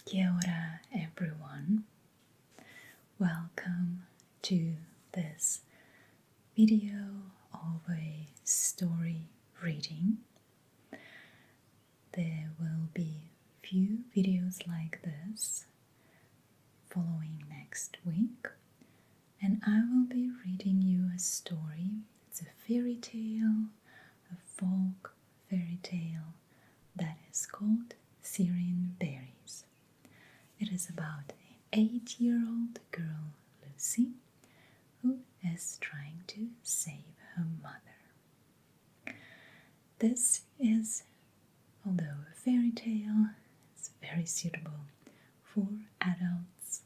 Kia ora, everyone. Welcome to this video of a story reading. There will be few videos like this following next week, and I will be reading you a story. It's a fairy tale, a folk fairy tale that is called Sirin Berries. It is about an 8-year-old girl, Lucy, who is trying to save her mother. This is, although a fairy tale, it's very suitable for adults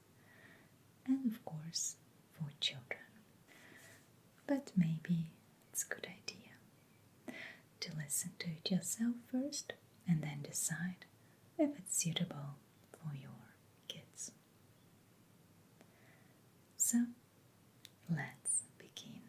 and, of course, for children. But maybe it's a good idea to listen to it yourself first and then decide if it's suitable for your kids. So, let's begin.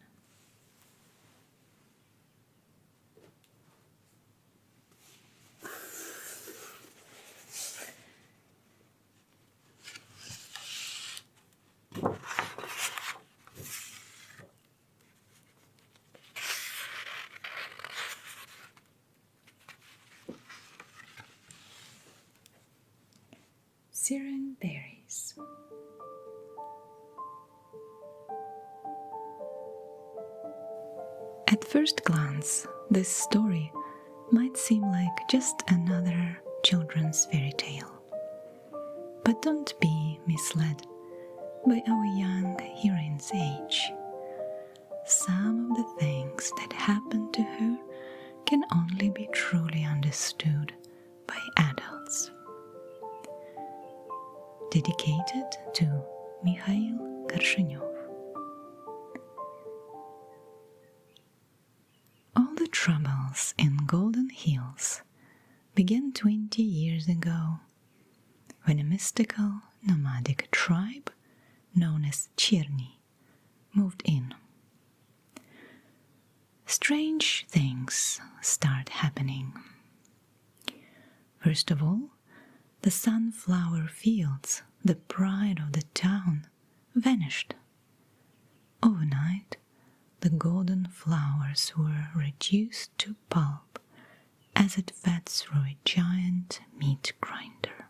Sirin Berries. At first glance, this story might seem like just another children's fairy tale. But don't be misled by our young heroine's age. Some of the things that happened to her can only be truly understood by adults. Dedicated to Mikhail Cherney. All the troubles in Golden Hills began 20 years ago, when a mystical nomadic tribe known as Cherney moved in. Strange things start happening. First of all, the sunflower fields, the pride of the town, vanished. Overnight, the golden flowers were reduced to pulp as it fed through a giant meat grinder.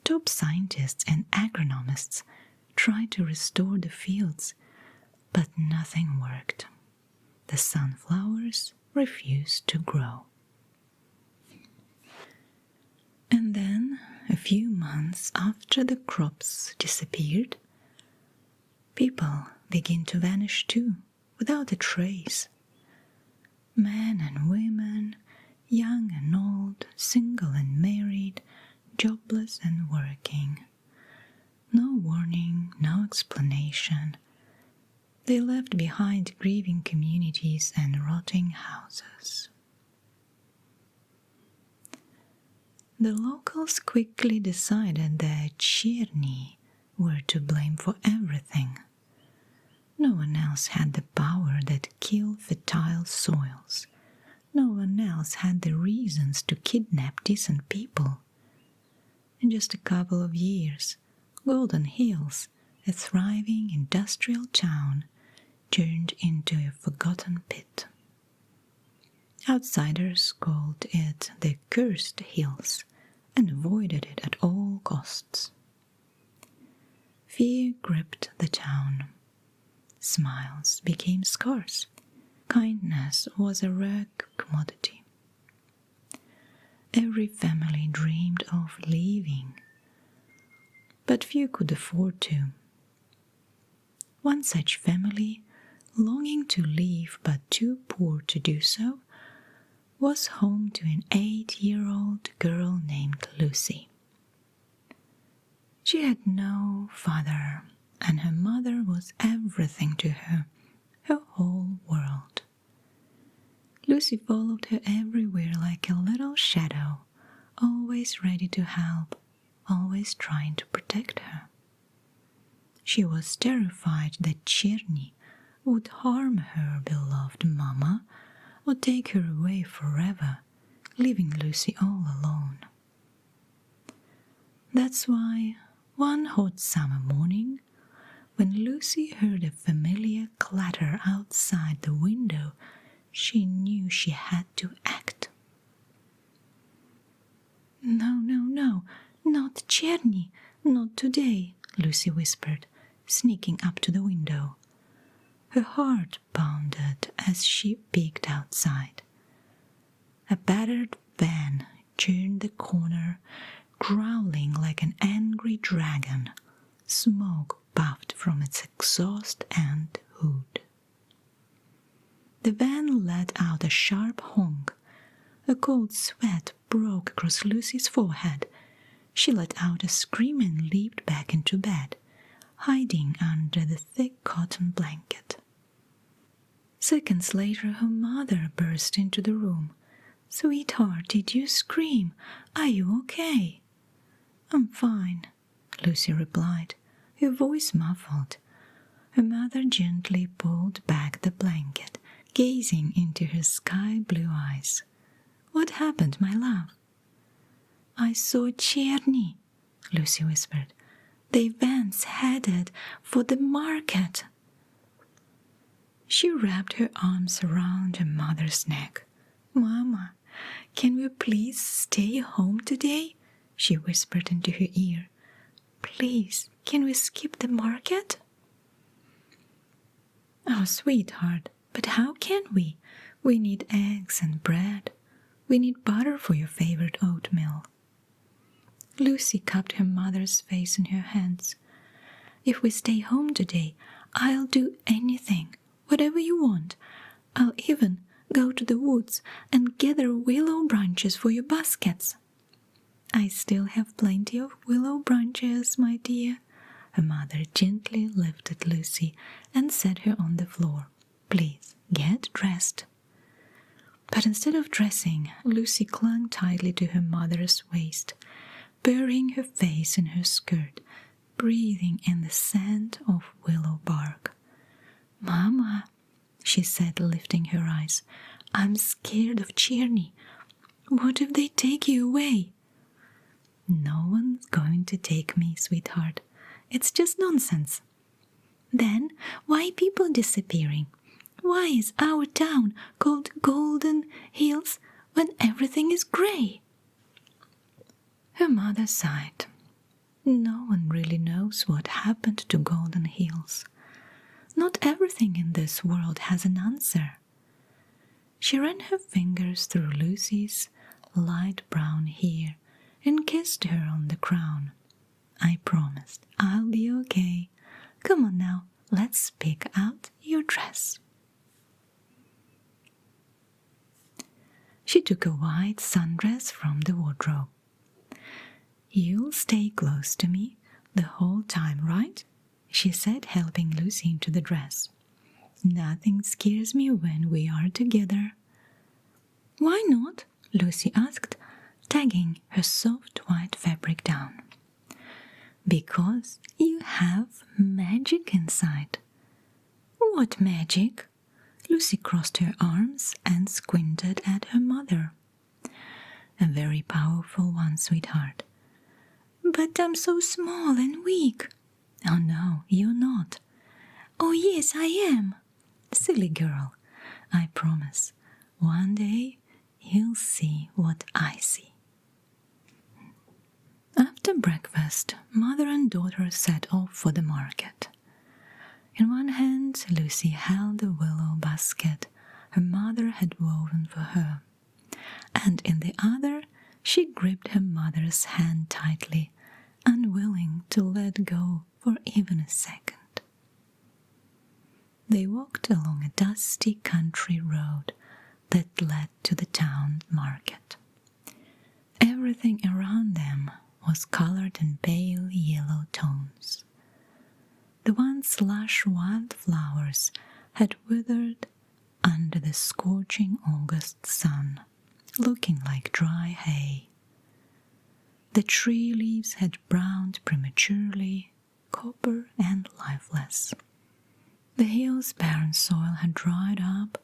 Top scientists and agronomists tried to restore the fields, but nothing worked. The sunflowers refused to grow. And then, a few months after the crops disappeared, people began to vanish too, without a trace. Men and women, young and old, single and married, jobless and working. No warning, no explanation. They left behind grieving communities and rotting houses. The locals quickly decided that Cherney were to blame for everything. No one else had the power that killed fertile soils. No one else had the reasons to kidnap decent people. In just a couple of years, Golden Hills, a thriving industrial town, turned into a forgotten pit. Outsiders called it the Cursed Hills and avoided it at all costs. Fear gripped the town. Smiles became scarce. Kindness was a rare commodity. Every family dreamed of leaving, but few could afford to. One such family, longing to leave but too poor to do so, was home to an 8-year-old girl named Lucy. She had no father, and her mother was everything to her, her whole world. Lucy followed her everywhere like a little shadow, always ready to help, always trying to protect her. She was terrified that Cherney would harm her beloved mama or take her away forever, leaving Lucy all alone. That's why one hot summer morning, when Lucy heard a familiar clatter outside the window, she knew she had to act. "No, no, no, not Cherney, not today," Lucy whispered, sneaking up to the window. Her heart pounded as she peeked outside. A battered van turned the corner, growling like an angry dragon. Smoke puffed from its exhaust and hood. The van let out a sharp honk. A cold sweat broke across Lucy's forehead. She let out a scream and leaped back into bed, hiding under the thick cotton blanket. Seconds later, her mother burst into the room. "Sweetheart, did you scream? Are you okay?" "I'm fine," Lucy replied, her voice muffled. Her mother gently pulled back the blanket, gazing into her sky-blue eyes. "What happened, my love?" "I saw Cherney," Lucy whispered. "The van's headed for the market." She wrapped her arms around her mother's neck. "Mama, can we please stay home today?" she whispered into her ear. "Please, can we skip the market?" "Oh, sweetheart, but how can we? We need eggs and bread. We need butter for your favorite oatmeal." Lucy cupped her mother's face in her hands. "If we stay home today, I'll do anything, whatever you want. I'll even go to the woods and gather willow branches for your baskets." "I still have plenty of willow branches, my dear." Her mother gently lifted Lucy and set her on the floor. "Please, get dressed." But instead of dressing, Lucy clung tightly to her mother's waist, burying her face in her skirt, breathing in the scent of willow bark. "Mama," she said, lifting her eyes, "I'm scared of Cherney. What if they take you away?" "No one's going to take me, sweetheart. It's just nonsense." "Then why people disappearing? Why is our town called Golden Hills when everything is grey?" Her mother sighed. "No one really knows what happened to Golden Hills. Not everything in this world has an answer." She ran her fingers through Lucy's light brown hair and kissed her on the crown. "I promised I'll be okay. Come on now, let's pick out your dress." She took a white sundress from the wardrobe. "You'll stay close to me the whole time, right?" she said, helping Lucy into the dress. "Nothing scares me when we are together." "Why not?" Lucy asked, tugging her soft white fabric down. "Because you have magic inside." "What magic?" Lucy crossed her arms and squinted at her mother. "A very powerful one, sweetheart." "But I'm so small and weak." "Oh no, you're not." "Oh yes, I am." "Silly girl, I promise, one day you'll see what I see." After breakfast, mother and daughter set off for the market. In one hand, Lucy held the willow basket her mother had woven for her, and in the other she gripped her mother's hand tightly, unwilling to let go for even a second. They walked along a dusty country road that led to the town market. Everything around them was colored in pale yellow tones. The once lush wildflowers had withered under the scorching August sun, looking like dry hay. The tree leaves had browned prematurely, copper and lifeless. The hill's barren soil had dried up,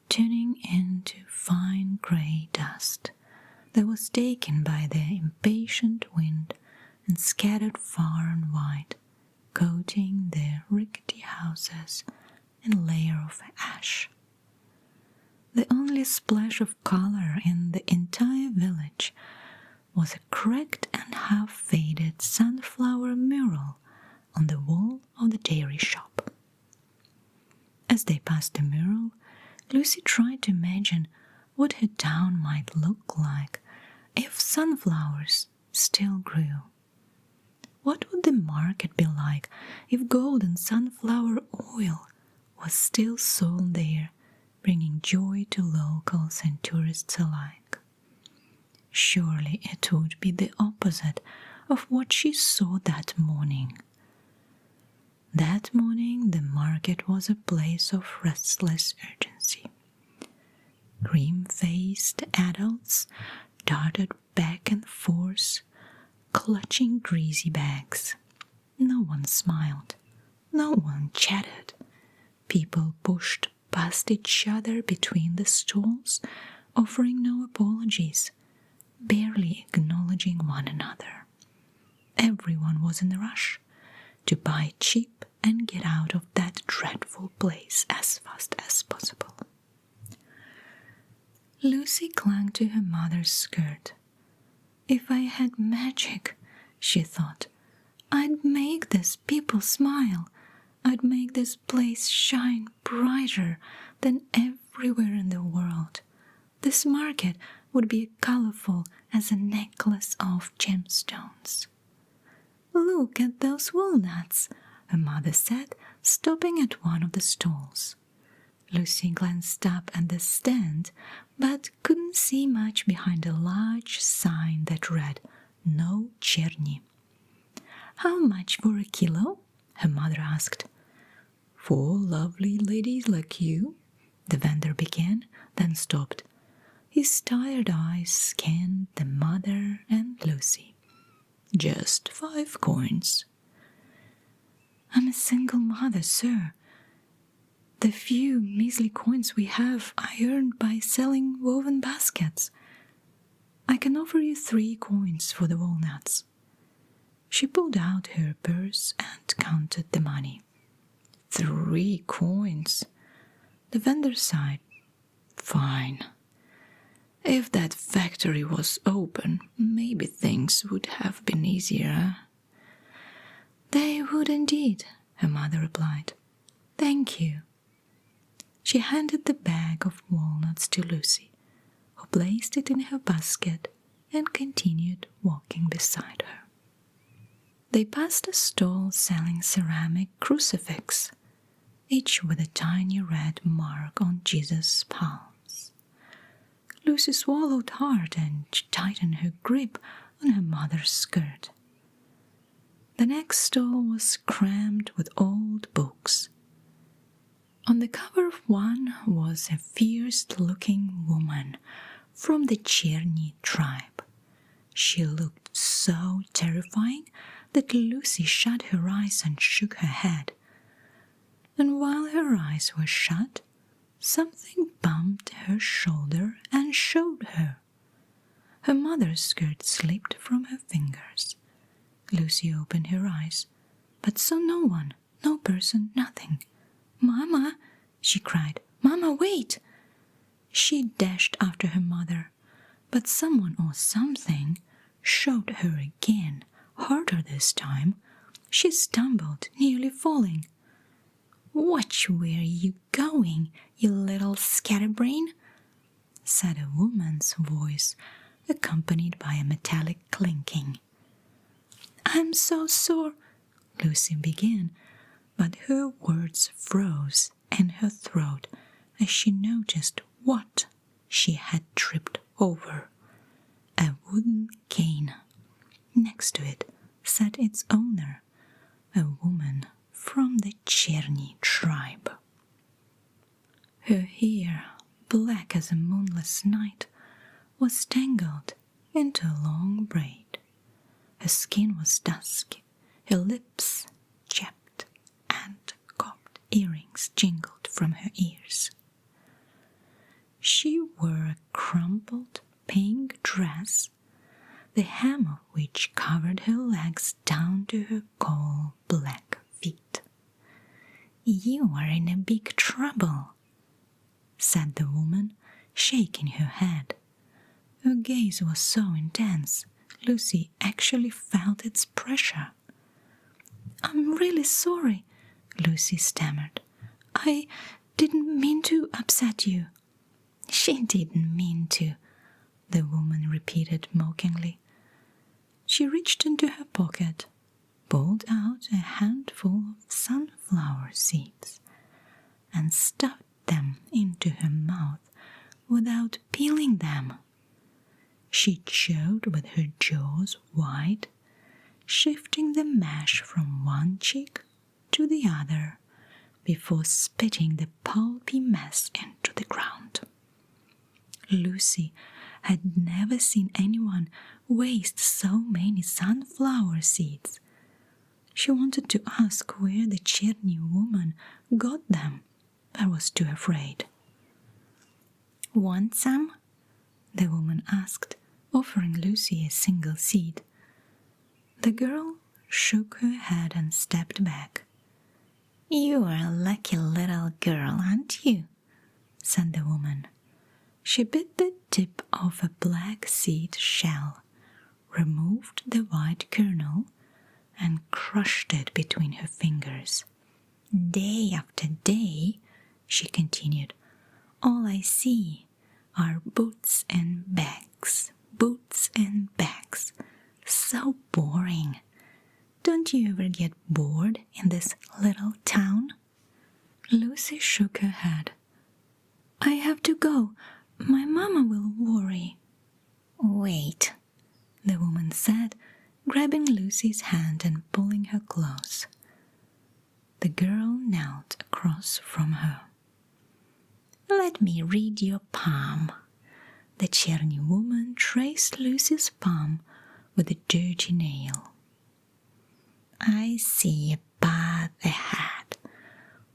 turning into fine grey dust that was taken by the impatient wind and scattered far and wide, coating their rickety houses in a layer of ash. The only splash of color in the entire village was a cracked and half-faded sunflower mural on the wall of the dairy shop. As they passed the mural, Lucy tried to imagine what her town might look like if sunflowers still grew. What would the market be like if golden sunflower oil was still sold there, bringing joy to locals and tourists alike? Surely it would be the opposite of what she saw that morning. That morning the market was a place of restless urgency. Grim-faced adults darted back and forth, clutching greasy bags. No one smiled. No one chatted. People pushed past each other between the stalls, offering no apologies, barely acknowledging one another. Everyone was in a rush to buy cheap and get out of that dreadful place as fast as possible. Lucy clung to her mother's skirt. If I had magic, she thought, I'd make these people smile. I'd make this place shine brighter than everywhere in the world. This market would be colorful as a necklace of gemstones. Look at those walnuts, her mother said, stopping at one of the stalls. Lucy glanced up at the stand, but couldn't see much behind a large sign that read, "No Cherney." "How much for a kilo?" her mother asked. "For lovely ladies like you," the vendor began, then stopped. His tired eyes scanned the mother and Lucy. "Just 5 coins. "I'm a single mother, sir. The few measly coins we have I earned by selling woven baskets. I can offer you 3 coins for the walnuts." She pulled out her purse and counted the money. 3 coins. The vendor sighed. "Fine. If that factory was open, maybe things would have been easier." "They would indeed," her mother replied. "Thank you." She handed the bag of walnuts to Lucy, who placed it in her basket and continued walking beside her. They passed a stall selling ceramic crucifix, each with a tiny red mark on Jesus' palms. Lucy swallowed hard and tightened her grip on her mother's skirt. The next stall was crammed with old books. On the cover of one was a fierce-looking woman from the Cherney tribe. She looked so terrifying that Lucy shut her eyes and shook her head. And while her eyes were shut, something bumped her shoulder and showed her. Her mother's skirt slipped from her fingers. Lucy opened her eyes, but saw no one, no person, nothing. "Mama!" she cried. "Mama, wait!" She dashed after her mother, but someone or something showed her again, harder this time. She stumbled, nearly falling. "Watch where you going, you little scatterbrain," said a woman's voice, accompanied by a metallic clinking. "I'm so sore," Lucy began, but her words froze in her throat as she noticed what she had tripped over. A wooden cane. Next to it sat its owner, a woman from the Cherney tribe. Her hair, black as a moonless night, was tangled into a long braid. Her skin was dusky, her lips chapped, and cocked earrings jingled from her ears. She wore a crumpled pink dress the hem of which covered her legs down to her coal-black feet. "You are in a big trouble," said the woman, shaking her head. Her gaze was so intense, Lucy actually felt its pressure. "I'm really sorry," Lucy stammered. "I didn't mean to upset you." "She didn't mean to," the woman repeated mockingly. She reached into her pocket, pulled out a handful of sunflower seeds, and stuffed them into her mouth without peeling them. She chewed with her jaws wide, shifting the mash from one cheek to the other before spitting the pulpy mess into the ground. Lucy had never seen anyone waste so many sunflower seeds. She wanted to ask where the Cherney woman got them, but was too afraid. "Want some?" the woman asked, offering Lucy a single seed. The girl shook her head and stepped back. "You are a lucky little girl, aren't you?" said the woman. She bit the tip of a black seed shell, removed the white kernel, and crushed it between her fingers. "Day after day," she continued, "all I see are boots and bags, boots and bags. So boring. Don't you ever get bored in this little town?" Lucy shook her head. "I have to go. My mama will worry." "Wait," the woman said, grabbing Lucy's hand and pulling her close. The girl knelt across from her. "Let me read your palm." The Cherney woman traced Lucy's palm with a dirty nail. "I see a path ahead,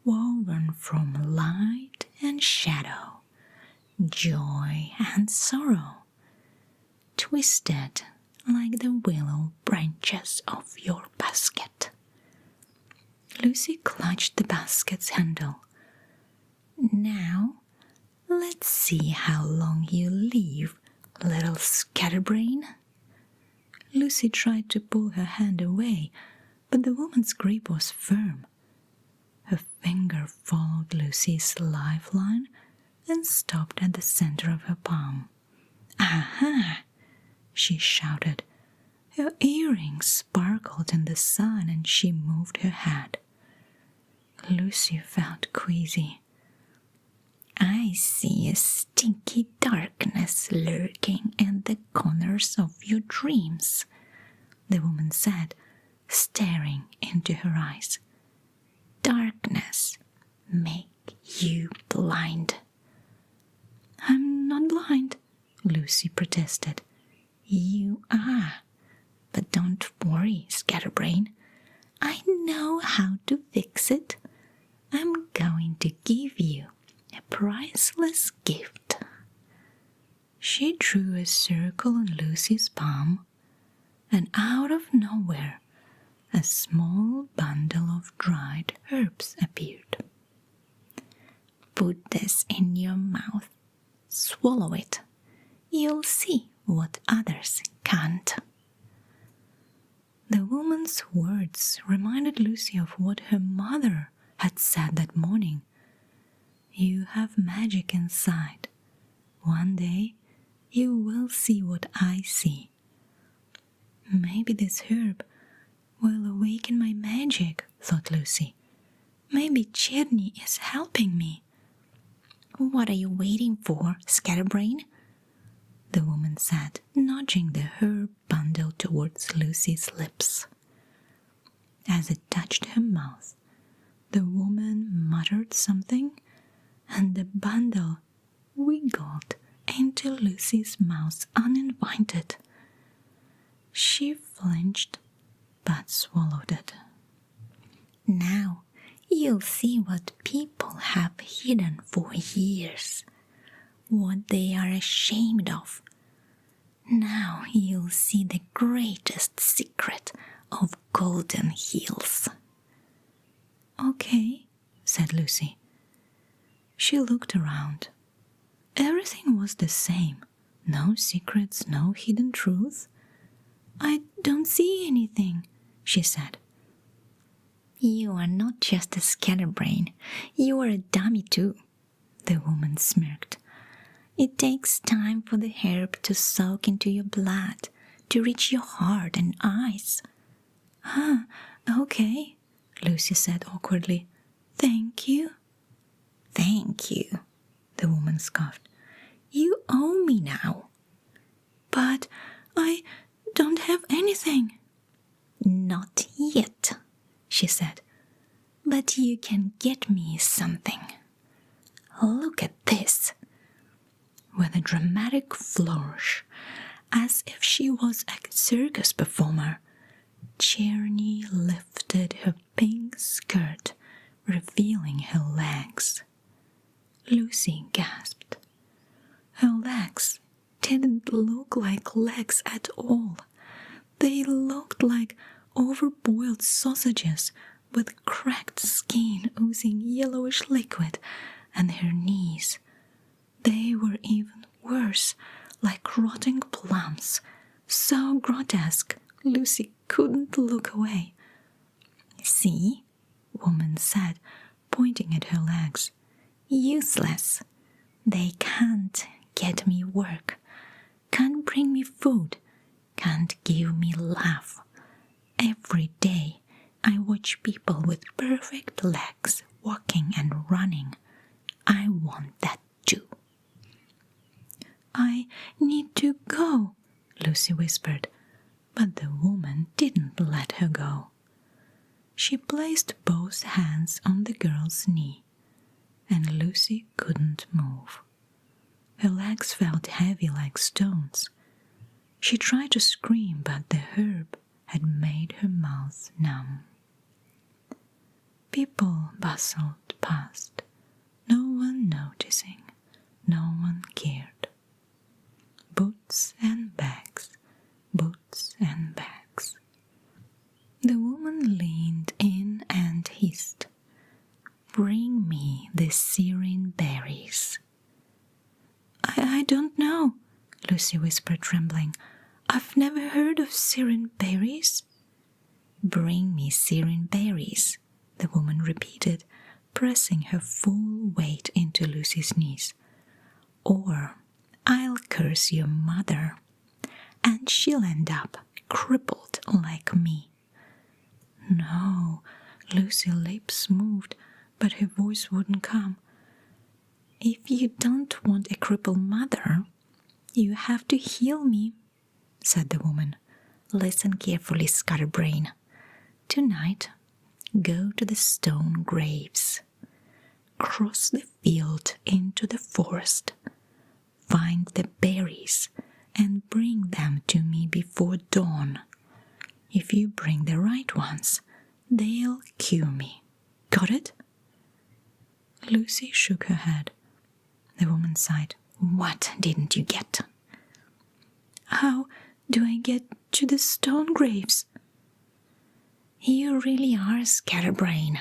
woven from light and shadow, joy and sorrow, twisted like the willow branches of your basket." Lucy clutched the basket's handle. "Now, let's see how long you live, little scatterbrain." Lucy tried to pull her hand away, but the woman's grip was firm. Her finger followed Lucy's lifeline and stopped at the center of her palm. "Aha!" she shouted. Her earrings sparkled in the sun and she moved her head. Lucy felt queasy. "I see a stinky darkness lurking in the corners of your dreams," the woman said, staring into her eyes. "Darkness make you blind." "I'm not blind," Lucy protested. "You are, but don't worry, scatterbrain. I know how to fix it. I'm going to give you a priceless gift." She drew a circle on Lucy's palm, and out of nowhere a small bundle of dried herbs appeared. "Put this in your mouth. Swallow it. You'll see what others can't." The woman's words reminded Lucy of what her mother had said that morning. "You have magic inside. One day you will see what I see." "Maybe this herb will awaken my magic," thought Lucy. "Maybe Cherney is helping me." "What are you waiting for, scatterbrain?" the woman said, nudging the herb bundle towards Lucy's lips. As it touched her mouth, the woman muttered something, and the bundle wiggled into Lucy's mouth uninvited. She flinched, but swallowed it. "Now you'll see what people have hidden for years, what they are ashamed of. Now you'll see the greatest secret of Golden Hills." "Okay," said Lucy. She looked around. Everything was the same. No secrets, no hidden truth. "I don't see anything," she said. "You are not just a scatterbrain. You are a dummy too," the woman smirked. "It takes time for the herb to soak into your blood, to reach your heart and eyes." "Ah, okay," Lucy said awkwardly. "Thank you." "Thank you," the woman scoffed. "You owe me now." "But I don't have anything." "Not yet," she said. "But you can get me something. Look at this." With a dramatic flourish, as if she was a circus performer, Cherney lifted her pink skirt, revealing her legs. Lucy gasped. Her legs didn't look like legs at all. They looked like overboiled sausages with cracked skin oozing yellowish liquid, and her knees. They were even worse, like rotting plums, so grotesque Lucy couldn't look away. "See?" woman said, pointing at her legs. "Useless. They can't get me work, can't bring me food, can't give me love. Every day I watch people with perfect legs walking and running. I want that too." "I need to go," Lucy whispered, but the woman didn't let her go. She placed both hands on the girl's knee, and Lucy couldn't move. Her legs felt heavy like stones. She tried to scream, but the herb had made her mouth numb. People bustled past, no one noticing, no one cared. Boots and bags, boots and bags. The woman leaned in and hissed, "Bring me the Sirin Berries." I don't know," Lucy whispered, trembling. "I've never heard of Sirin Berries." "Bring me Sirin Berries," the woman repeated, pressing her full weight into Lucy's knees. "Or I'll curse your mother, and she'll end up crippled like me." "No," Lucy's lips moved, but her voice wouldn't come. "If you don't want a crippled mother, you have to heal me," said the woman. "Listen carefully, scatterbrain. Tonight, go to the stone graves. Cross the field into the forest. Find the berries and bring them to me before dawn. If you bring the right ones, they'll cure me. Got it?" Lucy shook her head. The woman sighed. "What didn't you get?" "How do I get to the stone graves?" "You really are a scatterbrain,"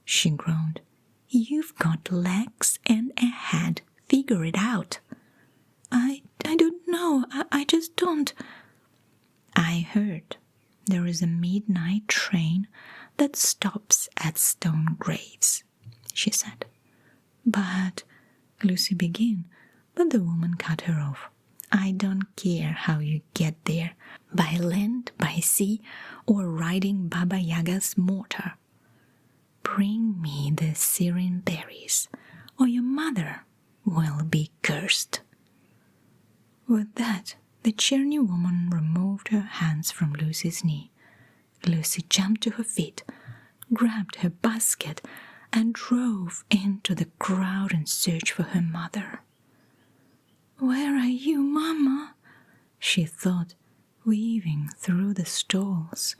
she groaned. "You've got legs and a head. Figure it out." I don't know. I just don't." "I heard there is a midnight train that stops at stone graves," she said. "But," Lucy began, but the woman cut her off. "I don't care how you get there, by land, by sea, or riding Baba Yaga's mortar. Bring me the Sirin Berries, or your mother will be cursed." With that, the Cherney woman removed her hands from Lucy's knee. Lucy jumped to her feet, grabbed her basket, and drove into the crowd in search for her mother. "Where are you, Mama?" she thought, weaving through the stalls.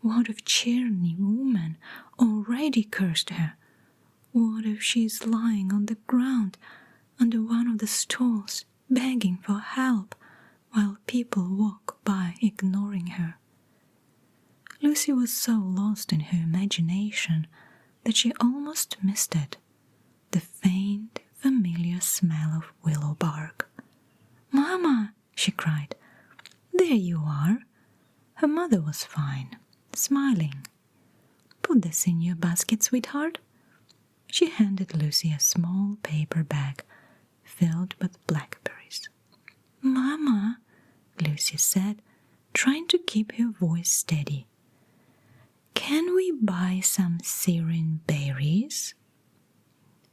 What if Cherney woman already cursed her? What if she's lying on the ground under one of the stalls, begging for help, while people walk by ignoring her. Lucy was so lost in her imagination that she almost missed it, the faint, familiar smell of willow bark. "Mama!" she cried. "There you are!" Her mother was fine, smiling. "Put this in your basket, sweetheart." She handed Lucy a small paper bag filled with blackberries. "Mama," Lucy said, trying to keep her voice steady, "can we buy some Sirin berries?"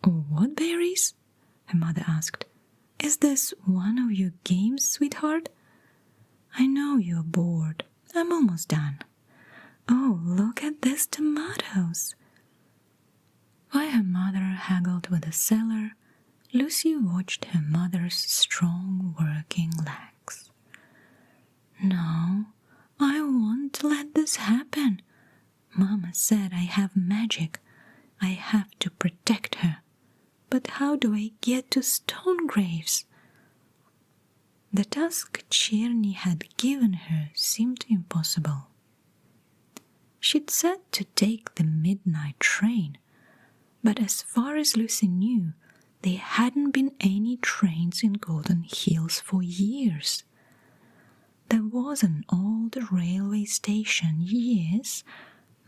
"What berries?" her mother asked. "Is this one of your games, sweetheart? I know you're bored. I'm almost done. Oh, look at these tomatoes." While her mother haggled with the seller, Lucy watched her mother's strong working legs. "No, I won't let this happen. Mama said I have magic. I have to protect her. But how do I get to Stone Graves?" The task Cherney had given her seemed impossible. She'd said to take the midnight train, but as far as Lucy knew, there hadn't been any trains in Golden Hills for years. There was an old railway station, yes,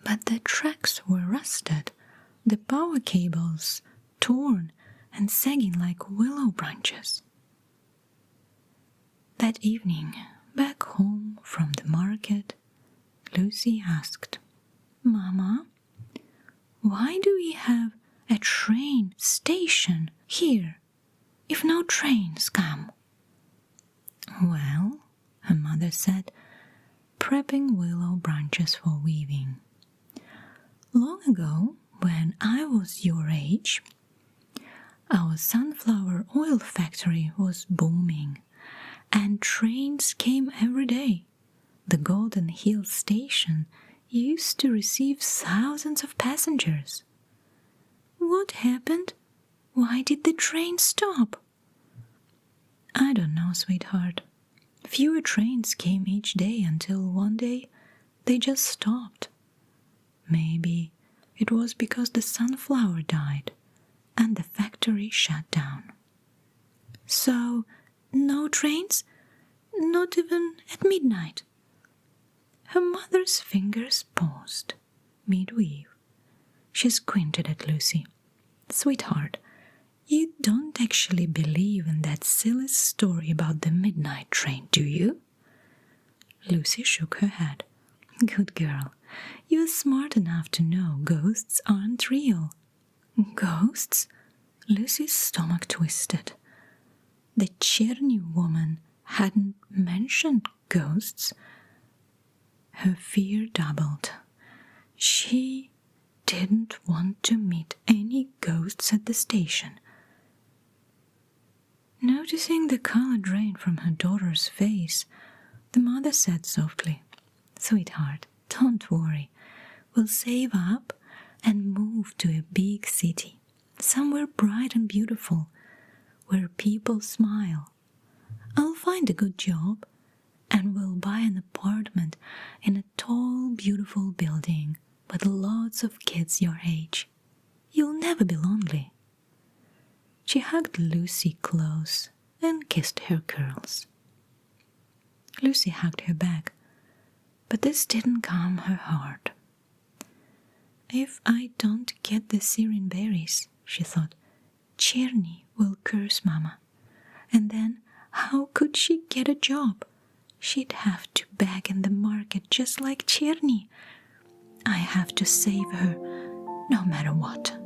but the tracks were rusted, the power cables torn and sagging like willow branches. That evening, back home from the market, Lucy asked, "Mama, why do we have a train station here if no trains come?" "Well," her mother said, prepping willow branches for weaving, "long ago, when I was your age, our sunflower oil factory was booming, and trains came every day. The Golden Hill station used to receive thousands of passengers." "What happened? Why did the train stop?" "I don't know, sweetheart. Fewer trains came each day until one day they just stopped. Maybe it was because the sunflower died and the factory shut down." "So, no trains? Not even at midnight?" Her mother's fingers paused mid-weave. She squinted at Lucy. "Sweetheart, you don't actually believe in that silly story about the midnight train, do you?" Lucy shook her head. "Good girl. You're smart enough to know ghosts aren't real." "Ghosts?" Lucy's stomach twisted. The Cherney woman hadn't mentioned ghosts. Her fear doubled. She didn't want to meet any ghosts at the station. Noticing the color drain from her daughter's face, the mother said softly, "Sweetheart, don't worry. We'll save up and move to a big city, somewhere bright and beautiful, where people smile. I'll find a good job, and we'll buy an apartment in a tall, beautiful building with lots of kids your age. You'll never be lonely." She hugged Lucy close and kissed her curls. Lucy hugged her back, but this didn't calm her heart. "If I don't get the Sirin berries," she thought, "Cherney will curse Mama. And then how could she get a job? She'd have to beg in the market just like Cherney. I have to save her, no matter what."